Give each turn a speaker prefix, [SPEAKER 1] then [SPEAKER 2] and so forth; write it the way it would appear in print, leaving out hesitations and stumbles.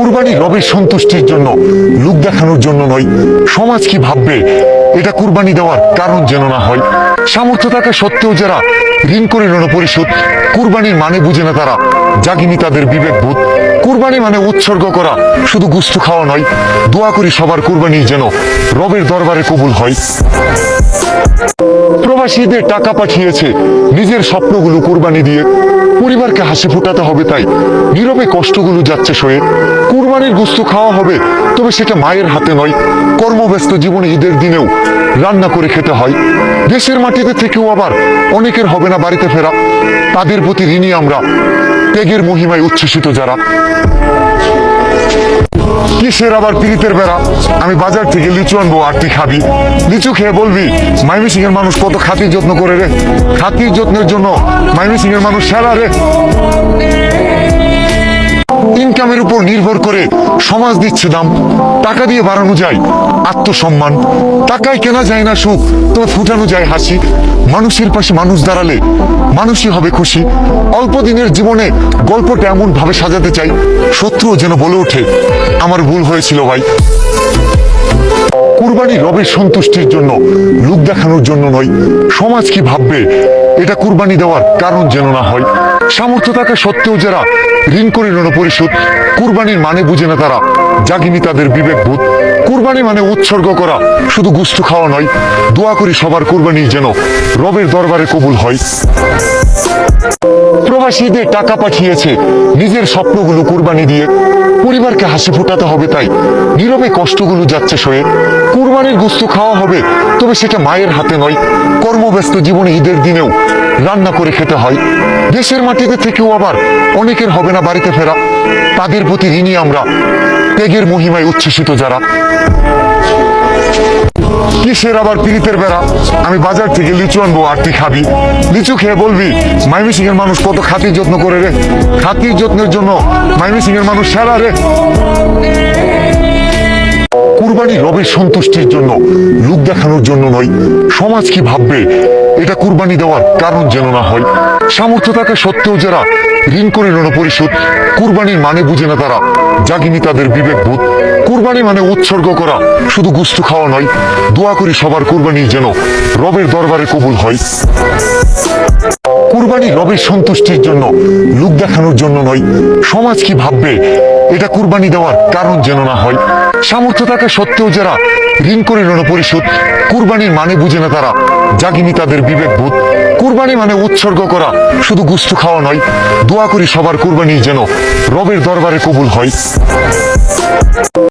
[SPEAKER 1] কুরবানি রবের সন্তুষ্টির জন্য, লোক দেখানোর জন্য নয়। সমাজ কি ভাববে এটা কুরবানি দেওয়ার কারণ যেন না হয়। সামর্থ্য থাকা সত্ত্বেও যারা ঋণ করে ঋণ পরিশোধ, কুরবানির মানে বুঝে না তারা, জাগিনি তাদের বিবেকবোধ। কুরবানি মানে উৎসর্গ করা, শুধু গুস্তু খাওয়া নয়। দোয়া করি সবার কুরবানি যেন রবের দরবারে কবুল হয়। প্রবাসীদের টাকা পাঠিয়েছে নিজের স্বপ্নগুলো কুরবানি দিয়ে, পরিবারকে হাসি ফোটাতে হবে তাই নীরবে কষ্টগুলো যাচ্ছে সয়ে। কুরবানির গোশত খাওয়া হবে, তবে সেটা মায়ের হাতে নয়। কর্মব্যস্ত জীবনে ঈদের দিনেও রান্না করে খেতে হয়। দেশের মাটিতে থেকেও আবার অনেকের হবে না বাড়িতে ফেরা, তাদের প্রতি ঋণী আমরা, ত্যাগের মহিমায় উচ্ছ্বসিত যারা। কিসের আবার পীড়িতের বেড়া, আমি বাজার থেকে লিচু আনবো আর তুই খাবি। লিচু খেয়ে বলবি ময়মনসিংহ এর মানুষ কত খাতির যত্ন করে রে। খাতির যত্নের জন্য ময়মনসিংহ এর মানুষ সেরা রে। ইনকামের উপর নির্ভর করে সমাজ দিচ্ছে দাম, টাকা দিয়ে বাড়ানো যায় আত্মসম্মান। টাকায় কেনা যায় না সুখ, তবে ফুটানো যায় হাসি। মানুষের পাশে মানুষ দাঁড়ালে মানুষই হবে খুশি। অল্প দিনের জীবনে গল্পটা এমন ভাবে সাজাতে চাই, শত্রুও যেন বলে ওঠে আমার ভুল হয়েছিল ভাই। কুরবানি রবের সন্তুষ্টির জন্য, লোক দেখানোর জন্য নয়। সমাজ কি ভাববে এটা কুরবানি দেওয়ার কারণ যেন না হয়। সামর্থ্য থাকা সত্ত্বেও যারা ঋণ করে ঋণ পরিশোধ, কুরবানির মানে বুঝে না তারা, জাগিনি তাদের বিবেকবোধ। কুরবানি মানে উৎসর্গ করা, শুধু গুস্তু খাওয়া নয়। দোয়া করি সবার কুরবানি যেন রবের দরবারে কবুল হয়। প্রবাসীদের টাকা পাঠিয়েছে নিজের স্বপ্নগুলো কুরবানি দিয়ে, পরিবারকে হাসি ফোটাতে হবে তাই নীরবে কষ্টগুলো যাচ্ছে সয়ে। কুরবানির গোশত খাওয়া হবে, তবে সেটা মায়ের হাতে নয়। কর্মব্যস্ত জীবনে ঈদের দিনেও রান্না করে খেতে হয়। দেশের মাটিতে থেকেও আবার অনেকের হবে না বাড়িতে ফেরা, তাদের প্রতি ঋণী আমরা, ত্যাগের মহিমায় উচ্ছ্বসিত যারা। কিসের আবার পীড়িতের বেড়া, আমি বাজার থেকে লিচু আনবো আর তুই খাবি। লিচু খেয়ে বলবি ময়মনসিংহ এর মানুষ কত খাতির যত্ন করে রে। খাতির যত্নের জন্য ময়মনসিংহ এর মানুষ সেরা রে। কুরবানি রবের সন্তুষ্টির জন্য, লোক দেখানোর জন্য নয়। সমাজ কি ভাববে এটা কুরবানি দেওয়ার কারণ যেন না হয়। সামর্থ্য থাকা সত্ত্বেও যারা ঋণ করে ঋণ পরিশোধ, কুরবানির মানে বুঝে না তারা, জাগিনি তাদের বিবেকবোধ। কুরবানি মানে উৎসর্গ করা, শুধু গুস্তু খাওয়া নয়। দোয়া করি সবার কুরবানি যেন রবের দরবারে কবুল হয়। কুরবানি রবের সন্তুষ্টির জন্য, লোক দেখানোর জন্য নয়। সমাজ কি ভাববে এটা কুরবানি দেওয়ার কারণ যেন না হয়। সামর্থ্য থাকা সত্ত্বেও যারা ঋণ করে ঋণ পরিশোধ, কুরবানির মানে বুঝে না তারা, জাগিনি তাদের বিবেকবোধ। কুরবানি মানে উৎসর্গ করা, শুধু গুস্তু খাওয়া নয়। দোয়া করি সবার কুরবানি যেন রবের দরবারে কবুল হয়।